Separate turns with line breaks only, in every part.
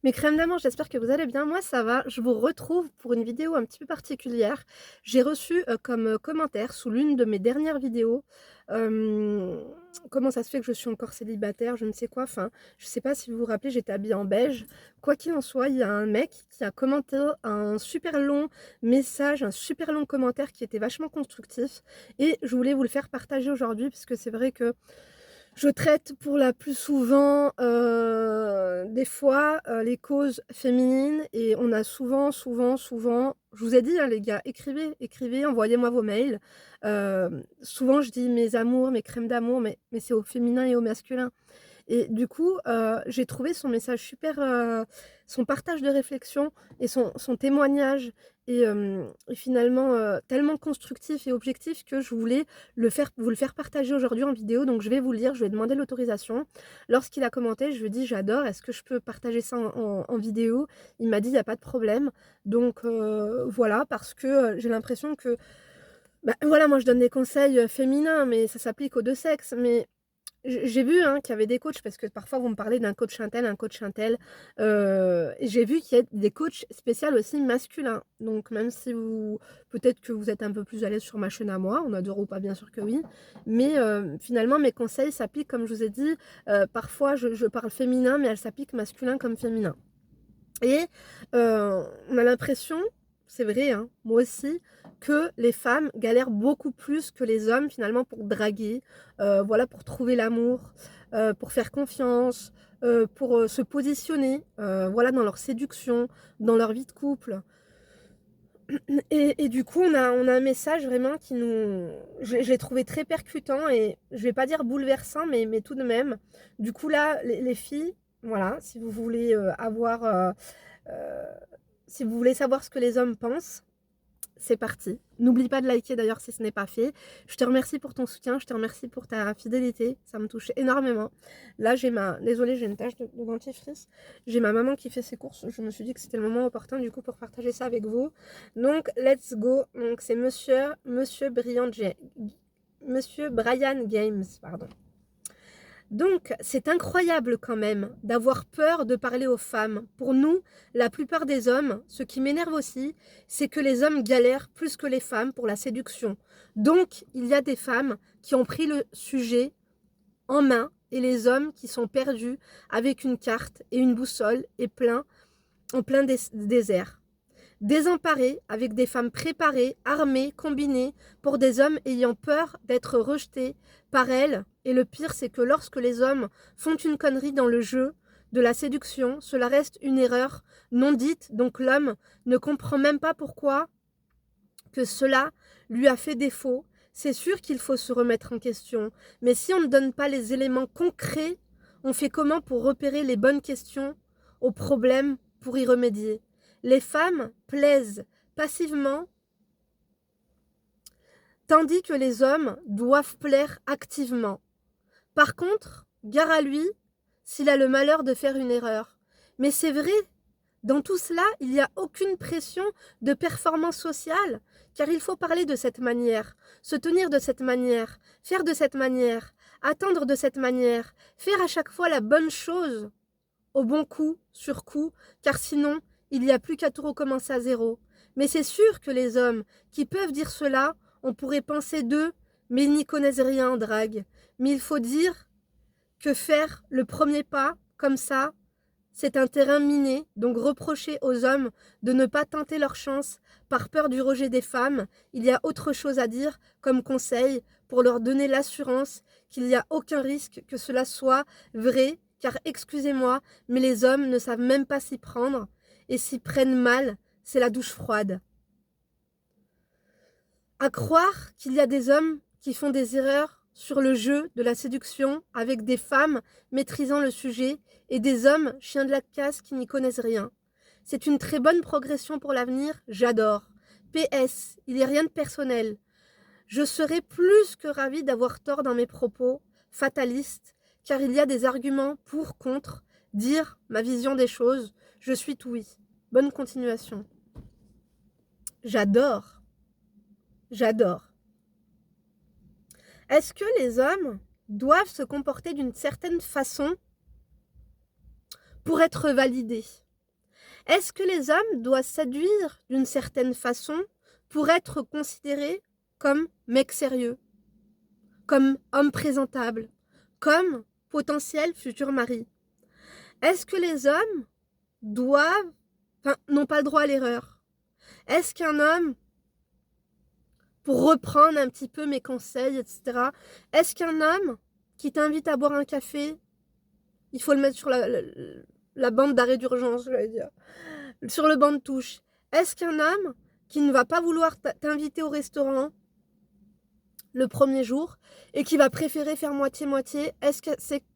Mes crèmes d'amour, j'espère que vous allez bien. Moi, ça va. Je vous retrouve pour une vidéo un petit peu particulière. J'ai reçu, comme, commentaire sous l'une de mes dernières vidéos, hem, comment ça se fait que je suis encore célibataire, je ne sais quoi, enfin, je sais pas si vous vous rappelez, j'étais habillée en beige. Quoi qu'il en soit, il y a un mec qui a commenté un super long message, un super long commentaire qui était vachement constructif et je voulais vous le faire partager aujourd'hui puisque c'est vrai que je traite pour la plus souvent, des fois, les causes féminines et on a souvent je vous ai dit, hein, les gars, écrivez, envoyez-moi vos mails. Souvent je dis: «Mes amours, mes crèmes d'amour», mais c'est au féminin et au masculin. Et du coup, j'ai trouvé son message super, son partage de réflexion et son témoignage et finalement, tellement constructif et objectif que je voulais vous le faire partager aujourd'hui en vidéo. Donc je vais vous le lire, je lui ai demandé l'autorisation. Lorsqu'il a commenté, je lui ai dit: «J'adore, est-ce que je peux partager ça en vidéo?» Il m'a dit: «Il y a pas de problème». Donc voilà, parce que, j'ai l'impression que, bah, voilà, moi je donne des conseils, féminins, mais ça s'applique aux 2 sexes. Mais j'ai vu, hein, qu'il y avait des coachs parce que parfois vous me parlez d'un coach un coach un tel, et j'ai vu qu'il y a des coachs spécial aussi masculins. Donc même si vous peut-être que vous êtes un peu plus à l'aise sur ma chaîne à moi, on adore ou pas, bien sûr que oui, mais finalement mes conseils s'appliquent comme je vous ai dit, parfois je parle féminin, mais elles s'appliquent masculin comme féminin. Et on a l'impression, c'est vrai, hein, moi aussi, que les femmes galèrent beaucoup plus que les hommes finalement pour draguer, voilà, pour trouver l'amour, pour faire confiance, pour, se positionner, voilà, dans leur séduction, dans leur vie de couple. Et du coup, on a un message vraiment qui nous je l'ai trouvé très percutant et je vais pas dire bouleversant, mais tout de même. Du coup là, les filles, voilà, si vous voulez, Heu, si vous voulez savoir ce que les hommes pensent, c'est parti. N'oublie pas de liker d'ailleurs si ce n'est pas fait. Je te remercie pour ton soutien, je te remercie pour ta fidélité, ça me touche énormément. Là, désolée, j'ai une tache de dentifrice. J'ai ma maman qui fait ses courses, je me suis dit que c'était le moment opportun du coup pour partager ça avec vous. Donc let's go. Donc c'est monsieur Brian Games, pardon. Donc, c'est incroyable quand même d'avoir peur de parler aux femmes. Pour nous, la plupart des hommes, ce qui m'énerve aussi, c'est que les hommes galèrent plus que les femmes pour la séduction. Donc, il y a des femmes qui ont pris le sujet en main et les hommes qui sont perdus avec une carte et une boussole et en plein désert. Désemparés, avec des femmes préparées, armées, combinées, pour des hommes ayant peur d'être rejetés par elles. Et le pire, c'est que lorsque les hommes font une connerie dans le jeu de la séduction, cela reste une erreur non dite, donc l'homme ne comprend même pas pourquoi que cela lui a fait défaut. C'est sûr qu'il faut se remettre en question, mais si on ne donne pas les éléments concrets, on fait comment pour repérer les bonnes questions aux problèmes pour y remédier? Les femmes plaisent passivement, tandis que les hommes doivent plaire activement. Par contre, gare à lui s'il a le malheur de faire une erreur. Mais c'est vrai, dans tout cela, il n'y a aucune pression de performance sociale, car il faut parler de cette manière, se tenir de cette manière, faire de cette manière, attendre de cette manière, faire à chaque fois la bonne chose, au bon coup, sur coup, car sinon, il n'y a plus qu'à tout recommencer à zéro. Mais c'est sûr que les hommes qui peuvent dire cela, on pourrait penser d'eux, mais ils n'y connaissent rien en drague. Mais il faut dire que faire le premier pas, comme ça, c'est un terrain miné, donc reprocher aux hommes de ne pas tenter leur chance par peur du rejet des femmes, il y a autre chose à dire comme conseil pour leur donner l'assurance qu'il n'y a aucun risque que cela soit vrai, car excusez-moi, mais les hommes ne savent même pas s'y prendre, et s'y prennent mal, c'est la douche froide. À croire qu'il y a des hommes qui font des erreurs sur le jeu de la séduction avec des femmes maîtrisant le sujet et des hommes chiens de la casse qui n'y connaissent rien. C'est une très bonne progression pour l'avenir, j'adore. PS, il n'y a rien de personnel. Je serais plus que ravie d'avoir tort dans mes propos, fatalistes, car il y a des arguments pour, contre, dire ma vision des choses, je suis tout oui. Bonne continuation. J'adore, j'adore. Est-ce que les hommes doivent se comporter d'une certaine façon pour être validés? Est-ce que les hommes doivent séduire d'une certaine façon pour être considérés comme mecs sérieux, comme hommes présentables, comme potentiels futurs maris? Est-ce que les hommes doivent, enfin, n'ont pas le droit à l'erreur? Est-ce qu'un homme, pour reprendre un petit peu mes conseils, etc., est-ce qu'un homme qui t'invite à boire un café, il faut le mettre sur la bande d'arrêt d'urgence, je vais dire, sur le banc de touche? Est-ce qu'un homme qui ne va pas vouloir t'inviter au restaurant le premier jour et qui va préférer faire moitié-moitié, est-ce que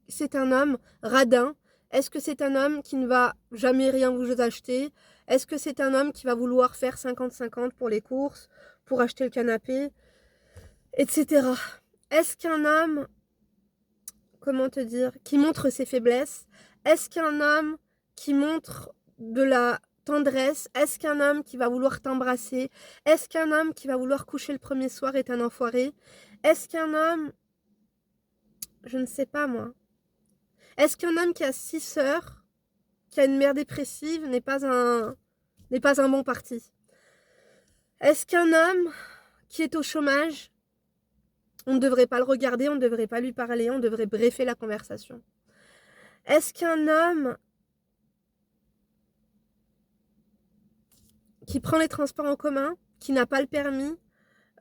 c'est un homme radin? Est-ce que c'est un homme qui ne va jamais rien vous acheter? Est-ce que c'est un homme qui va vouloir faire 50-50 pour les courses, pour acheter le canapé, etc. Est-ce qu'un homme, comment te dire, qui montre ses faiblesses? Est-ce qu'un homme qui montre de la tendresse? Est-ce qu'un homme qui va vouloir t'embrasser? Est-ce qu'un homme qui va vouloir coucher le premier soir est un enfoiré? Est-ce qu'un homme, je ne sais pas moi, est-ce qu'un homme qui a 6 sœurs, qui a une mère dépressive, n'est pas un bon parti? Est-ce qu'un homme qui est au chômage, on ne devrait pas le regarder, on ne devrait pas lui parler, on devrait briefer la conversation? Est-ce qu'un homme qui prend les transports en commun, qui n'a pas le permis,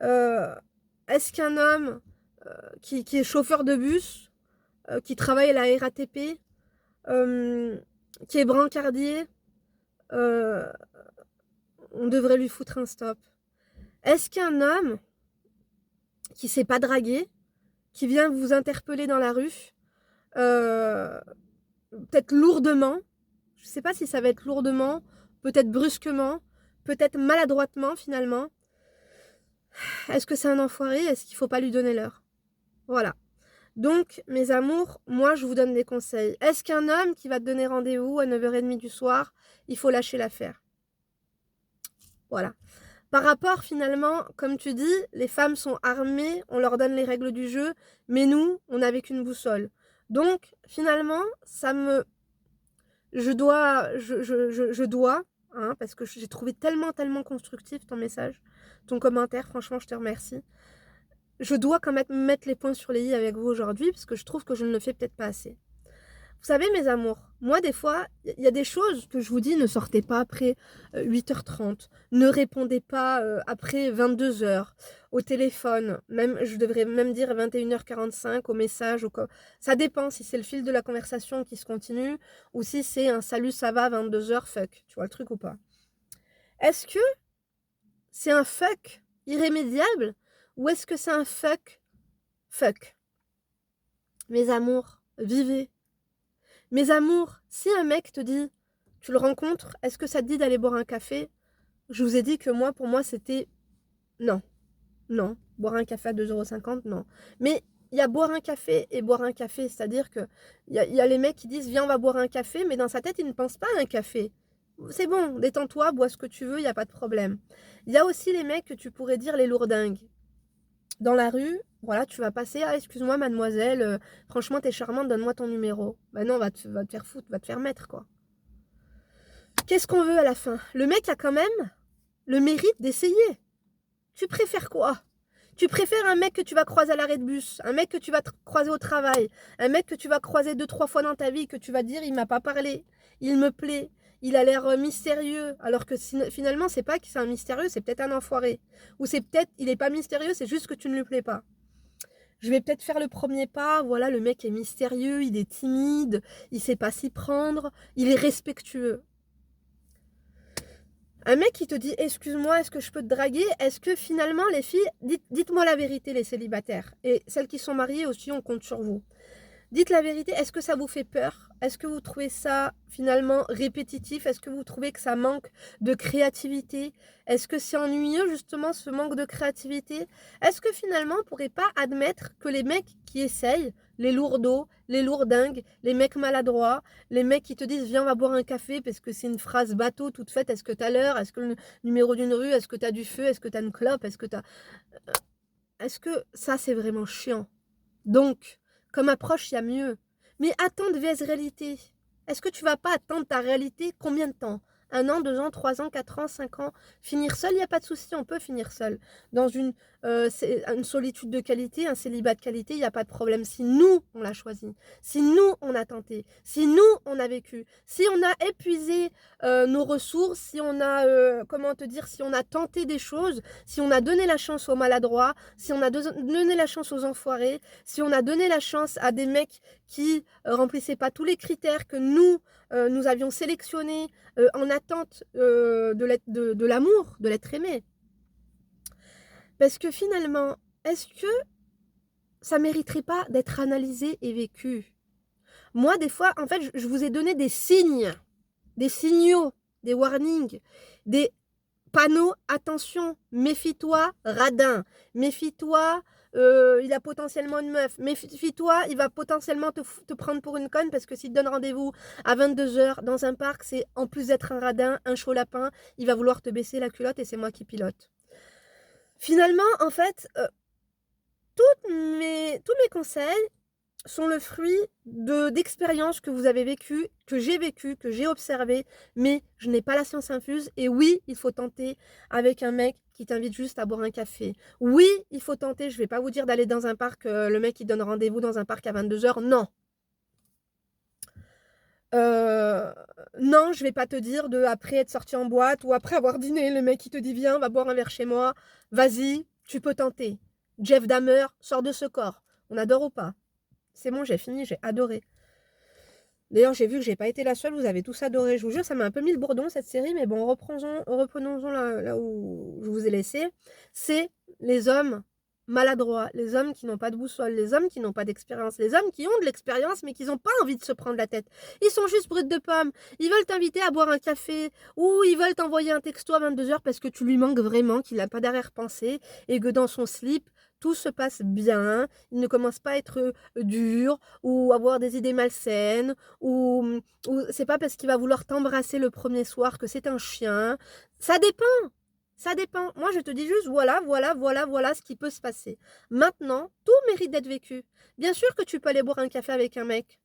est-ce qu'un homme qui est chauffeur de bus, qui travaille à la RATP, qui est brancardier, on devrait lui foutre un stop? Est-ce qu'un homme qui ne sait pas draguer, qui vient vous interpeller dans la rue, peut-être lourdement, je ne sais pas si ça va être lourdement, peut-être brusquement, peut-être maladroitement finalement, est-ce que c'est un enfoiré? Est-ce qu'il ne faut pas lui donner l'heure? Voilà. Donc, mes amours, moi, je vous donne des conseils. Est-ce qu'un homme qui va te donner rendez-vous à 9h30 du soir, il faut lâcher l'affaire? Voilà. Par rapport, finalement, comme tu dis, les femmes sont armées, on leur donne les règles du jeu, mais nous, on n'a avec une boussole. Donc, finalement, je dois, hein, parce que j'ai trouvé tellement constructif ton message, ton commentaire, franchement, je te remercie. Je dois quand même mettre les points sur les i avec vous aujourd'hui, parce que je trouve que je ne le fais peut-être pas assez. Vous savez, mes amours, moi, des fois, il y a des choses que je vous dis, ne sortez pas après 8h30, ne répondez pas après 22h, au téléphone, même, je devrais même dire 21h45, au message, ça dépend si c'est le fil de la conversation qui se continue, ou si c'est un salut, ça va, 22h, fuck, tu vois le truc ou pas? Est-ce que c'est un fuck irrémédiable, ou est-ce que c'est un fuck? Mes amours, vivez. Mes amours, si un mec te dit, tu le rencontres, est-ce que ça te dit d'aller boire un café? Je vous ai dit que moi, pour moi, c'était non. Non. Boire un café à 2,50 €, non. Mais il y a boire un café et boire un café. C'est-à-dire que il y a les mecs qui disent, viens, on va boire un café, mais dans sa tête, il ne pense pas à un café. C'est bon, détends-toi, bois ce que tu veux, il n'y a pas de problème. Il y a aussi les mecs que tu pourrais dire les lourdingues. Dans la rue, voilà, tu vas passer, ah, excuse-moi, mademoiselle, franchement, t'es charmante, donne-moi ton numéro. Bah non, va te faire foutre, va te faire mettre, quoi. Qu'est-ce qu'on veut à la fin? Le mec a quand même le mérite d'essayer. Tu préfères quoi? Tu préfères un mec que tu vas croiser à l'arrêt de bus, un mec que tu vas croiser au travail, un mec que tu vas croiser 2-3 fois dans ta vie, que tu vas dire, il m'a pas parlé, il me plaît, il a l'air mystérieux, alors que finalement, c'est pas que c'est un mystérieux, c'est peut-être un enfoiré. Ou c'est peut-être, il est pas mystérieux, c'est juste que tu ne lui plais pas. Je vais peut-être faire le premier pas, voilà, le mec est mystérieux, il est timide, il sait pas s'y prendre, il est respectueux. Un mec qui te dit, excuse-moi, est-ce que je peux te draguer? Est-ce que finalement, les filles, dites-moi la vérité, les célibataires, et celles qui sont mariées aussi, on compte sur vous. Dites la vérité, est-ce que ça vous fait peur? Est-ce que vous trouvez ça finalement répétitif? Est-ce que vous trouvez que ça manque de créativité? Est-ce que c'est ennuyeux justement ce manque de créativité? Est-ce que finalement on ne pourrait pas admettre que les mecs qui essayent, les lourdeaux, les lourdingues, les mecs maladroits, les mecs qui te disent viens on va boire un café parce que c'est une phrase bateau toute faite, est-ce que tu as l'heure? Est-ce que le numéro d'une rue? Est-ce que tu as du feu? Est-ce que tu as une clope? Est-ce que ça c'est vraiment chiant? Donc, comme approche, il y a mieux. Mais attendre vs réalité. Est-ce que tu vas pas attendre ta réalité combien de temps? 1 an, 2 ans, 3 ans, 4 ans, 5 ans. Finir seul, il y a pas de souci, on peut finir seul. Dans une solitude de qualité, un célibat de qualité, il y a pas de problème si nous, on l'a choisi, si nous, on a tenté, si nous, on a vécu, si on a épuisé, nos ressources, si on a, comment te dire? Si on a tenté des choses, si on a donné la chance aux maladroits, si on a donné la chance aux enfoirés, si on a donné la chance à des mecs qui, remplissaient pas tous les critères que nous, nous avions sélectionnés, en attente, de l'amour, de l'être aimé. Parce que finalement, est-ce que ça mériterait pas d'être analysé et vécu? Moi, des fois, en fait, je vous ai donné des signes, des signaux, des warnings, des panneaux: «Attention, méfie-toi, radin. Méfie-toi, il a potentiellement une meuf. Méfie-toi, il va potentiellement te prendre pour une conne parce que s'il te donne rendez-vous à 22 h dans un parc, c'est en plus d'être un radin, un chaud lapin, il va vouloir te baisser la culotte et c'est moi qui pilote». Finalement, en fait, tous mes conseils sont le fruit d'expériences que vous avez vécues, que j'ai observées, mais je n'ai pas la science infuse. Et oui, il faut tenter avec un mec qui t'invite juste à boire un café. Oui, il faut tenter, je vais pas vous dire d'aller dans un parc, le mec il donne rendez-vous dans un parc à 22 h, non. Non, je vais pas te dire après être sorti en boîte ou après avoir dîné, le mec il te dit: «Viens, on va boire un verre chez moi». Vas-y, tu peux tenter. Jeff Dahmer, sors de ce corps. On adore ou pas? C'est bon, j'ai fini, j'ai adoré. D'ailleurs, j'ai vu que j'ai pas été la seule, vous avez tous adoré. Je vous jure, ça m'a un peu mis le bourdon cette série, mais bon, reprenons-en là où je vous ai laissé. C'est les hommes maladroits, les hommes qui n'ont pas de boussole, les hommes qui n'ont pas d'expérience, les hommes qui ont de l'expérience mais qui n'ont pas envie de se prendre la tête. Ils sont juste bruts de pommes. Ils veulent t'inviter à boire un café ou ils veulent t'envoyer un texto à 22 h parce que tu lui manques vraiment, qu'il n'a pas d'arrière-pensée et que dans son slip, tout se passe bien. Il ne commence pas à être dur ou avoir des idées malsaines ou c'est pas parce qu'il va vouloir t'embrasser le premier soir que c'est un chien. Ça dépend, ça dépend. Moi, je te dis juste voilà ce qui peut se passer. Maintenant, tout mérite d'être vécu. Bien sûr que tu peux aller boire un café avec un mec.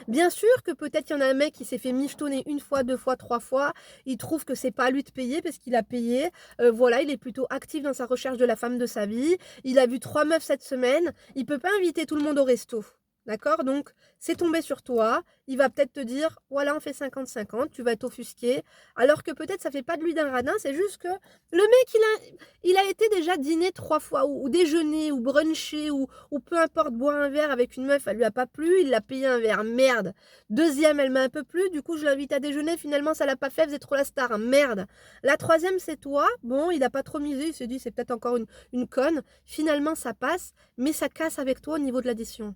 Bien sûr que peut-être il y en a un mec qui s'est fait michetonner 1 fois, 2 fois, 3 fois, il trouve que c'est pas à lui de payer parce qu'il a payé, voilà, il est plutôt actif dans sa recherche de la femme de sa vie, il a vu 3 meufs cette semaine, il peut pas inviter tout le monde au resto. D'accord? Donc c'est tombé sur toi, il va peut-être te dire: «Voilà, on fait 50-50», tu vas t'offusquer, alors que peut-être ça fait pas de lui d'un radin, c'est juste que le mec il a été déjà dîner 3 fois ou déjeuner ou bruncher ou peu importe, boire un verre avec une meuf, elle lui a pas plu, il l'a payé un verre, merde. Deuxième, elle m'a un peu plu, du coup je l'invite à déjeuner, finalement ça l'a pas fait, vous êtes trop la star, merde. La troisième, c'est toi, bon, il a pas trop misé, il s'est dit: «C'est peut-être encore une conne», finalement ça passe, mais ça casse avec toi au niveau de l'addition.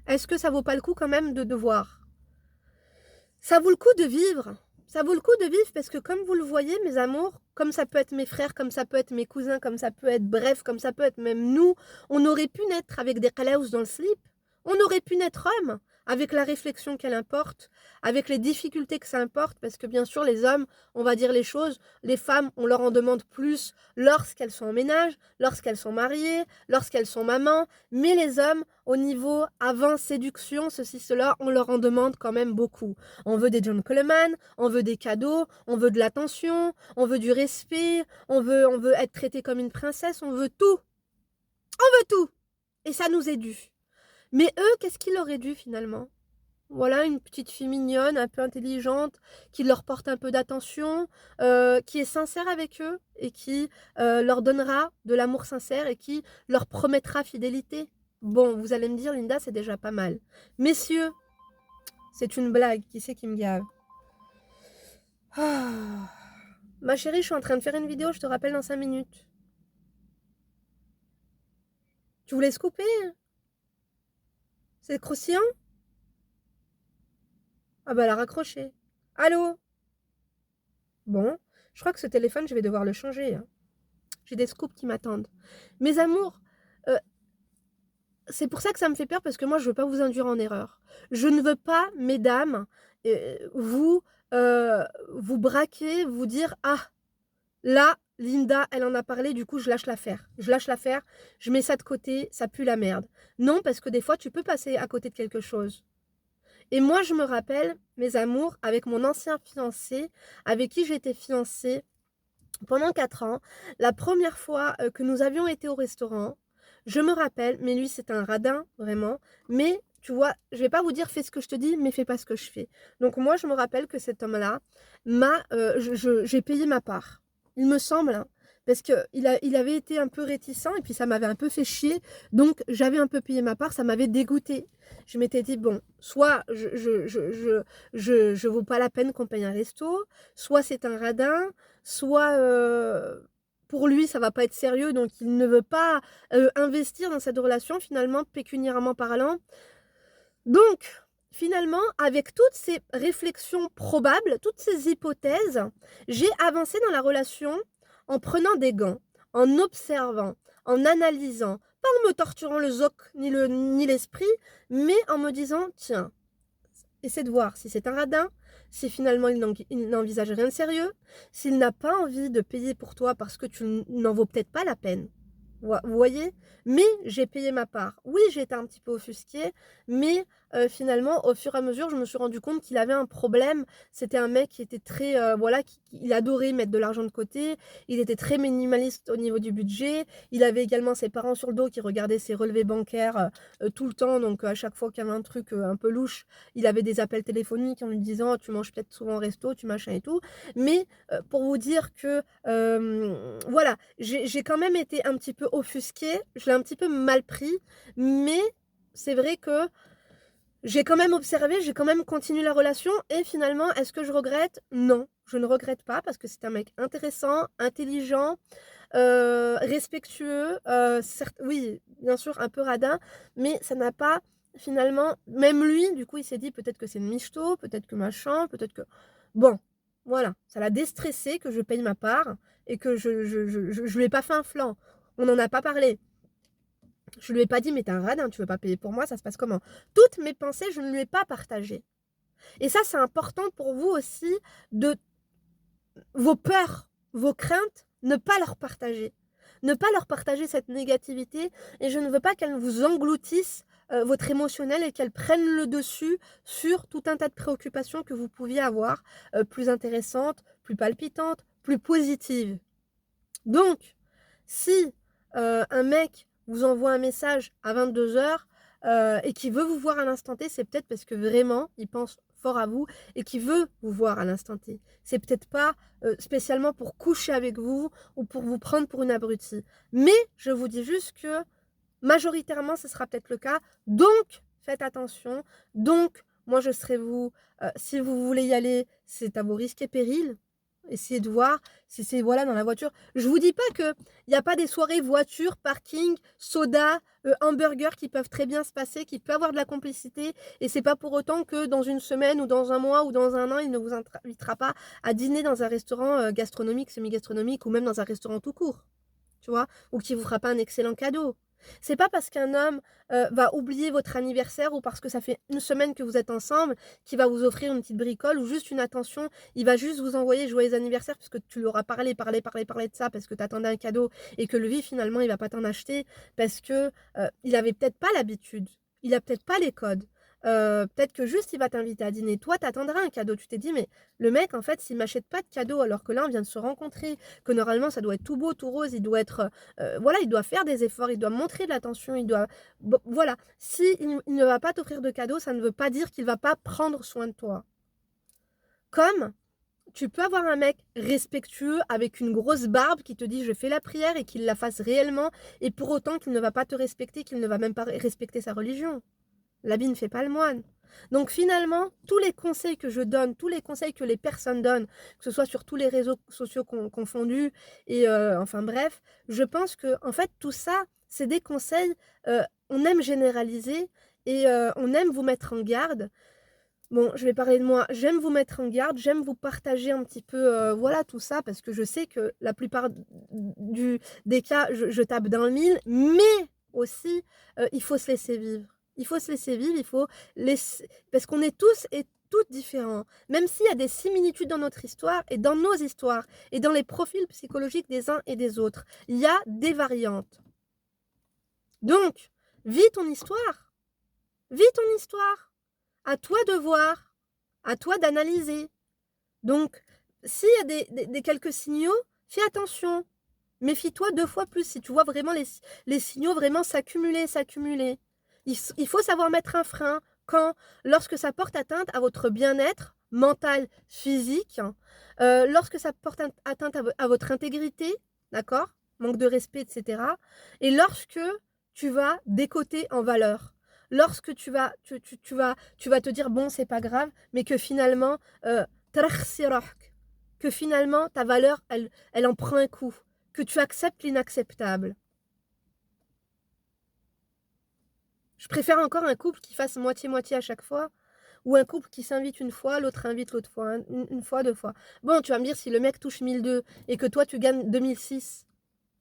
Est-ce que ça vaut pas le coup quand même de voir? Ça vaut le coup de vivre. Ça vaut le coup de vivre parce que comme vous le voyez, mes amours, comme ça peut être mes frères, comme ça peut être mes cousins, comme ça peut être bref, comme ça peut être même nous, on aurait pu naître avec des calaos dans le slip. On aurait pu naître homme, avec la réflexion qu'elle importe, avec les difficultés que ça importe, parce que bien sûr les hommes, on va dire les choses, les femmes, on leur en demande plus lorsqu'elles sont en ménage, lorsqu'elles sont mariées, lorsqu'elles sont mamans, mais les hommes, au niveau avant séduction, ceci, cela, on leur en demande quand même beaucoup. On veut des John Coleman, on veut des cadeaux, on veut de l'attention, on veut du respect, on veut être traité comme une princesse, on veut tout. On veut tout. Et ça nous est dû. Mais eux, qu'est-ce qu'ils auraient dû finalement? Voilà, une petite fille mignonne, un peu intelligente, qui leur porte un peu d'attention, qui est sincère avec eux et qui leur donnera de l'amour sincère et qui leur promettra fidélité. Bon, vous allez me dire, Linda, c'est déjà pas mal. Messieurs, c'est une blague, qui c'est qui me gave? Ah. Ma chérie, je suis en train de faire une vidéo, je te rappelle dans 5 minutes. Tu voulais se couper? C'est croustillant? Ah bah elle a raccroché. Allô? Bon, je crois que ce téléphone, je vais devoir le changer, hein. J'ai des scoops qui m'attendent. Mes amours, heu, c'est pour ça que ça me fait peur parce que moi je veux pas vous induire en erreur. Je ne veux pas, mesdames, vous, vous braquer, vous dire: «Ah, là, Linda, elle en a parlé, du coup je lâche l'affaire. Je lâche l'affaire, je mets ça de côté, ça pue la merde». Non, parce que des fois tu peux passer à côté de quelque chose. Et moi, je me rappelle mes amours avec mon ancien fiancé, avec qui j'étais fiancée pendant 4 ans. La première fois, que nous avions été au restaurant, je me rappelle, mais lui c'était un radin, vraiment, mais tu vois, je vais pas vous dire: «Fais ce que je te dis, mais fais pas ce que je fais». Donc moi, je me rappelle que cet homme-là m'a, j'ai payé ma part. Il me semble, hein, parce qu'il avait été un peu réticent et puis ça m'avait un peu fait chier, donc j'avais un peu payé ma part, ça m'avait dégoûtée. Je m'étais dit: «Bon, soit je vaux pas la peine qu'on paye un resto, soit c'est un radin, soit, pour lui ça va pas être sérieux donc il ne veut pas, investir dans cette relation finalement pécuniairement parlant. Donc finalement, avec toutes ces réflexions probables, toutes ces hypothèses, j'ai avancé dans la relation en prenant des gants, en observant, en analysant, pas en me torturant le zoc ni l'esprit, mais en me disant: «Tiens, essaie de voir si c'est un radin, si finalement il n'envisage rien de sérieux, s'il n'a pas envie de payer pour toi parce que tu n'en vaux peut-être pas la peine». Vous voyez? Mais j'ai payé ma part. Oui, j'ai été un petit peu offusquée, mais finalement, au fur et à mesure, je me suis rendu compte qu'il avait un problème. C'était un mec qui était très, voilà, il adorait mettre de l'argent de côté. Il était très minimaliste au niveau du budget. Il avait également ses parents sur le dos qui regardaient ses relevés bancaires, tout le temps. Donc à chaque fois qu'il y avait un truc, un peu louche, il avait des appels téléphoniques en lui disant: «Tu manges peut-être souvent au resto, tu machin et tout». Mais pour vous dire que, voilà, j'ai quand même été un petit peu offusquée, je l'ai un petit peu mal pris, mais c'est vrai que j'ai quand même observé, j'ai quand même continué la relation et finalement, est-ce que je regrette? Non, je ne regrette pas parce que c'est un mec intéressant, intelligent, respectueux, certes oui, bien sûr un peu radin, mais ça n'a pas finalement même lui, du coup, il s'est dit: «Peut-être que c'est une michto, peut-être que machin, peut-être que» bon, voilà, ça l'a déstressé que je paye ma part et que je lui ai pas fait un flanc. On n'en a pas parlé. Je lui ai pas dit: «Mais tu es un radin, tu veux pas payer pour moi, ça se passe comment?» Toutes mes pensées, je ne lui ai pas partagées et ça, c'est important pour vous aussi de vos peurs, vos craintes, ne pas leur partager. Ne pas leur partager cette négativité et je ne veux pas qu'elles vous engloutissent, votre émotionnel et qu'elles prennent le dessus sur tout un tas de préoccupations que vous pouviez avoir, plus intéressantes, plus palpitantes, plus positives. Donc, si, un mec vous envoie un message à 22h, et qu'il veut vous voir à l'instant T, c'est peut-être parce que vraiment il pense fort à vous et qu'il veut vous voir à l'instant T. C'est peut-être pas, spécialement pour coucher avec vous ou pour vous prendre pour une abrutie. Mais je vous dis juste que majoritairement ce sera peut-être le cas, donc faites attention. Donc moi je serai vous, si vous voulez y aller, c'est à vos risques et périls. Essayez de voir si c'est voilà dans la voiture. Je vous dis pas qu'il y a pas des soirées voiture, parking, soda, hamburger qui peuvent très bien se passer, qui peut avoir de la complicité et c'est pas pour autant que dans une semaine ou dans un mois ou dans un an, il ne vous invitera pas à dîner dans un restaurant, gastronomique, semi-gastronomique ou même dans un restaurant tout court, tu vois? Ou qu'il vous fera pas un excellent cadeau. C'est pas parce qu'un homme, va oublier votre anniversaire ou parce que ça fait une semaine que vous êtes ensemble, qu'il va vous offrir une petite bricole ou juste une attention. Il va juste vous envoyer joyeux anniversaire parce que tu lui auras parlé de ça parce que tu attendais un cadeau et que lui finalement il va pas t'en acheter parce que, il avait peut-être pas l'habitude. Il a peut-être pas les codes. Peut-être que juste il va t'inviter à dîner. Toi, t'attendrais un cadeau. Tu t'es dit: «Mais le mec en fait s'il m'achète pas de cadeau alors que là on vient de se rencontrer, que normalement ça doit être tout beau, tout rose, il doit être, voilà, il doit faire des efforts, il doit montrer de l'attention, il doit voilà. Si il ne va pas t'offrir de cadeau, ça ne veut pas dire qu'il va pas prendre soin de toi. Comme tu peux avoir un mec respectueux avec une grosse barbe qui te dit: «Je fais la prière» et qu'il la fasse réellement et pour autant qu'il ne va pas te respecter, qu'il ne va même pas respecter sa religion. L'habit ne fait pas le moine. Donc finalement, tous les conseils que je donne, tous les conseils que les personnes donnent, que ce soit sur tous les réseaux sociaux confondus et enfin bref, je pense que en fait tout ça, c'est des conseils, on aime généraliser et on aime vous mettre en garde. Bon, je vais parler de moi, j'aime vous mettre en garde, j'aime vous partager un petit peu, voilà tout ça parce que je sais que la plupart des cas, je tape dans le mille, mais aussi, il faut se laisser vivre. Il faut se laisser vivre, il faut laisser parce qu'on est tous et toutes différents. Même s'il y a des similitudes dans notre histoire et dans nos histoires et dans les profils psychologiques des uns et des autres, il y a des variantes. Donc, vis ton histoire, vis ton histoire. À toi de voir, à toi d'analyser. Donc, s'il y a des quelques signaux, fais attention. Méfie-toi 2 fois plus si tu vois vraiment les signaux vraiment s'accumuler, s'accumuler. Il faut savoir mettre un frein quand lorsque ça porte atteinte à votre bien-être mental, physique, lorsque ça porte atteinte à votre intégrité, d'accord? Manque de respect et cetera et lorsque tu vas décoter en valeur. Lorsque tu vas te dire: «Bon, c'est pas grave», mais que finalement, que finalement ta valeur, elle en prend un coup. Que tu acceptes l'inacceptable. Je préfère encore un couple qui fasse moitié-moitié à chaque fois, ou un couple qui s'invite une fois, l'autre invite l'autre fois, une fois, 2 fois. Bon, tu vas me dire si le mec touche 1 200 et que toi tu gagnes 2 600,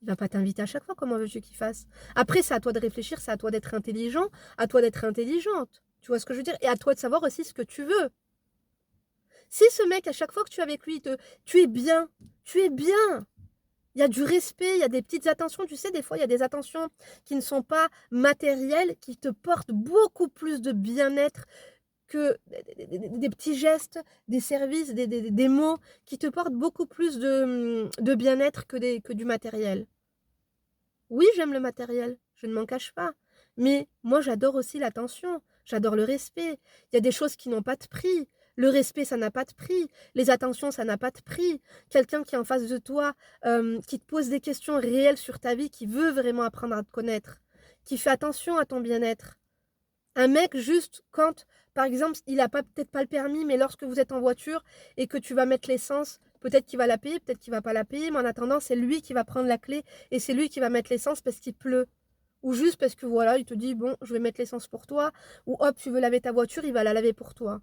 il va pas t'inviter à chaque fois, comment veux-tu qu'il fasse? Après, c'est à toi de réfléchir, c'est à toi d'être intelligent, à toi d'être intelligente. Tu vois ce que je veux dire? Et à toi de savoir aussi ce que tu veux. Si ce mec, à chaque fois que tu es avec lui, tu es bien, tu es bien. Il y a du respect, il y a des petites attentions. Tu sais, des fois, il y a des attentions qui ne sont pas matérielles, qui te portent beaucoup plus de bien-être que des petits gestes, des services, des mots qui te portent beaucoup plus de bien-être que du matériel. Oui, j'aime le matériel, je ne m'en cache pas. Mais moi, j'adore aussi l'attention, j'adore le respect. Il y a des choses qui n'ont pas de prix. Le respect, ça n'a pas de prix. Les attentions, ça n'a pas de prix. Quelqu'un qui est en face de toi, qui te pose des questions réelles sur ta vie, qui veut vraiment apprendre à te connaître, qui fait attention à ton bien-être. Un mec juste quand, par exemple, il a peut-être pas le permis, mais lorsque vous êtes en voiture et que tu vas mettre l'essence, peut-être qu'il va la payer, peut-être qu'il va pas la payer, mais en attendant, c'est lui qui va prendre la clé et c'est lui qui va mettre l'essence parce qu'il pleut. Ou juste parce que voilà, il te dit: «Bon, je vais mettre l'essence pour toi», ou hop, tu veux laver ta voiture, il va la laver pour toi.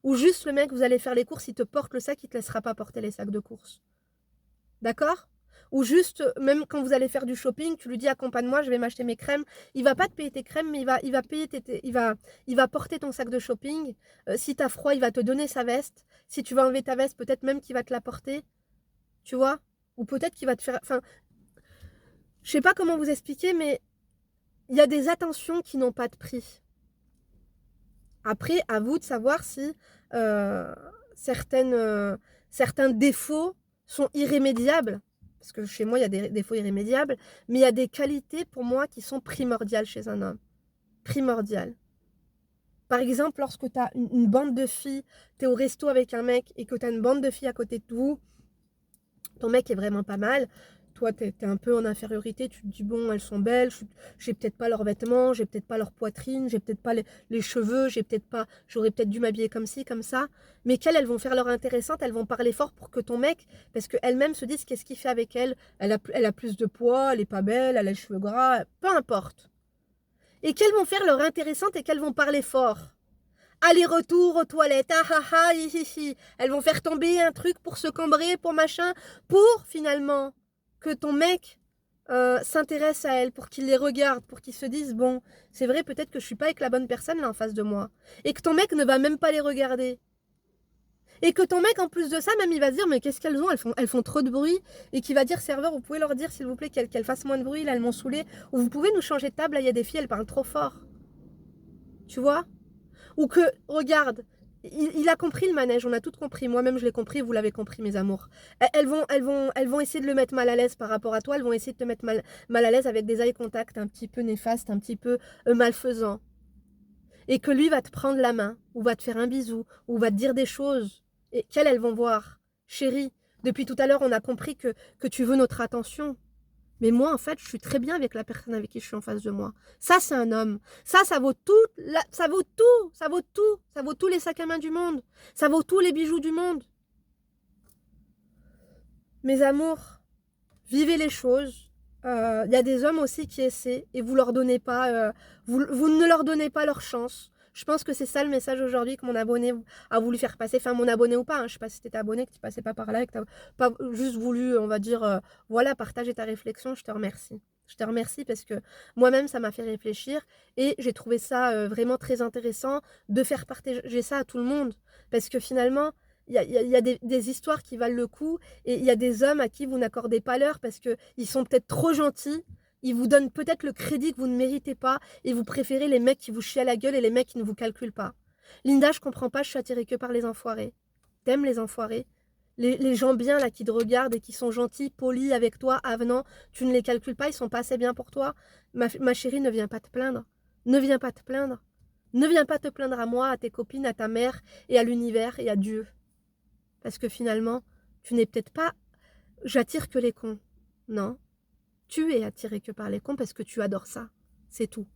Ou juste le mec, vous allez faire les courses, il te porte le sac, il te laissera pas porter les sacs de courses. D'accord? Ou juste, même quand vous allez faire du shopping, tu lui dis: «Accompagne-moi, je vais m'acheter mes crèmes». Il va pas te payer tes crèmes, mais il va payer il va porter ton sac de shopping. Si tu as froid, il va te donner sa veste. Si tu vas enlever ta veste, peut-être même qu'il va te la porter, tu vois? Ou peut-être qu'il va te faire enfin, je sais pas comment vous expliquer, mais il y a des attentions qui n'ont pas de prix. Après, à vous de savoir si, heu, certains défauts sont irrémédiables. Parce que chez moi, il y a des défauts irrémédiables, mais il y a des qualités pour moi qui sont primordiales chez un homme. Primordiales. Par exemple, lorsque tu as une bande de filles, tu es au resto avec un mec et que tu as une bande de filles à côté de vous, ton mec est vraiment pas mal. Toi, tu es un peu en infériorité, tu te dis: «Bon, elles sont belles, j'ai peut-être pas leurs vêtements, j'ai peut-être pas leur poitrine, j'ai peut-être pas les cheveux, j'aurais peut-être dû m'habiller comme ci, comme ça». Mais qu'elles, elles vont faire leur intéressante, elles vont parler fort pour que ton mec, parce qu'elles-mêmes se disent: «Qu'est-ce qu'il fait avec elle? Elle a plus de poids, elle est pas belle, elle a les cheveux gras», peu importe. Et qu'elles vont faire leur intéressante et qu'elles vont parler fort. Aller-retour aux toilettes, ah ah ah, hi hi hi. Elles vont faire tomber un truc pour se cambrer, pour machin, pour finalement que ton mec s'intéresse à elles, pour qu'il les regarde, pour qu'ils se disent: «Bon, c'est vrai, peut-être que je suis pas avec la bonne personne là en face de moi». Et que ton mec ne va même pas les regarder. Et que ton mec, en plus de ça, même il va se dire: «Mais qu'est-ce qu'elles ont? Elles font trop de bruit», et qu'il va dire: «Serveur, vous pouvez leur dire s'il vous plaît qu'elles fassent moins de bruit, là elles m'ont saoulé, ou vous pouvez nous changer de table, là il y a des filles, elles parlent trop fort». Tu vois? Ou que, regarde, il a compris le manège, on a tout compris. Moi-même, je l'ai compris, vous l'avez compris, mes amours. Elles vont essayer de le mettre mal à l'aise par rapport à toi. Elles vont essayer de te mettre mal à l'aise avec des eye contact un petit peu néfastes, un petit peu malfaisants. Et que lui va te prendre la main, ou va te faire un bisou, ou va te dire des choses. Et qu'elles, elles vont voir. Chérie, depuis tout à l'heure, on a compris que tu veux notre attention. Mais moi, en fait, je suis très bien avec la personne avec qui je suis en face de moi. Ça, c'est un homme. Ça vaut tout, ça vaut tout, ça vaut tout. Ça vaut tous les sacs à main du monde. Ça vaut tous les bijoux du monde. Mes amours, vivez les choses. Il y a des hommes aussi qui essaient et vous leur donnez pas, vous ne leur donnez pas leur chance. Je pense que c'est ça le message aujourd'hui que mon abonné a voulu faire passer. Enfin, mon abonné ou pas, hein, je sais pas si t'étais abonné, que tu passais pas par là, que t'as pas juste voulu, on va dire, voilà, partager ta réflexion. Je te remercie. Je te remercie parce que moi-même, ça m'a fait réfléchir et j'ai trouvé ça vraiment très intéressant de faire partager ça à tout le monde. Parce que finalement, il y a des histoires qui valent le coup et il y a des hommes à qui vous n'accordez pas l'heure parce qu'ils sont peut-être trop gentils. Ils vous donnent peut-être le crédit que vous ne méritez pas et vous préférez les mecs qui vous chient à la gueule et les mecs qui ne vous calculent pas. Linda, je comprends pas, je suis attirée que par les enfoirés. T'aimes les enfoirés? Les gens bien là qui te regardent et qui sont gentils, polis avec toi, avenants, tu ne les calcules pas, ils sont pas assez bien pour toi. Ma chérie, ne viens pas te plaindre. Ne viens pas te plaindre. Ne viens pas te plaindre à moi, à tes copines, à ta mère et à l'univers et à Dieu. Parce que finalement, tu n'es peut-être pas j'attire que les cons. Non. Tu es attiré que par les cons parce que tu adores ça. C'est tout.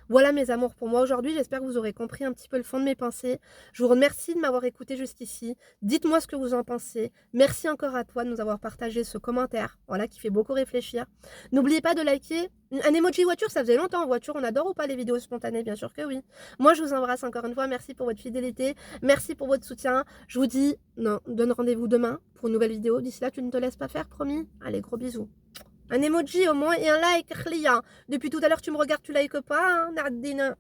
Voilà mes amours pour moi aujourd'hui. J'espère que vous aurez compris un petit peu le fond de mes pensées. Je vous remercie de m'avoir écouté jusqu'ici. Dites-moi ce que vous en pensez. Merci encore à toi de nous avoir partagé ce commentaire. Voilà, qui fait beaucoup réfléchir. N'oubliez pas de liker. Un emoji voiture, ça faisait longtemps en voiture. On adore ou pas les vidéos spontanées? Bien sûr que oui. Moi, je vous embrasse encore une fois. Merci pour votre fidélité. Merci pour votre soutien. Je vous dis, non, donne rendez-vous demain pour une nouvelle vidéo. D'ici là, tu ne te laisses pas faire, promis? Allez, gros bisous. Un emoji au moins et un like, Khlia. Depuis tout à l'heure, tu me regardes, tu likes pas, hein, Nardine.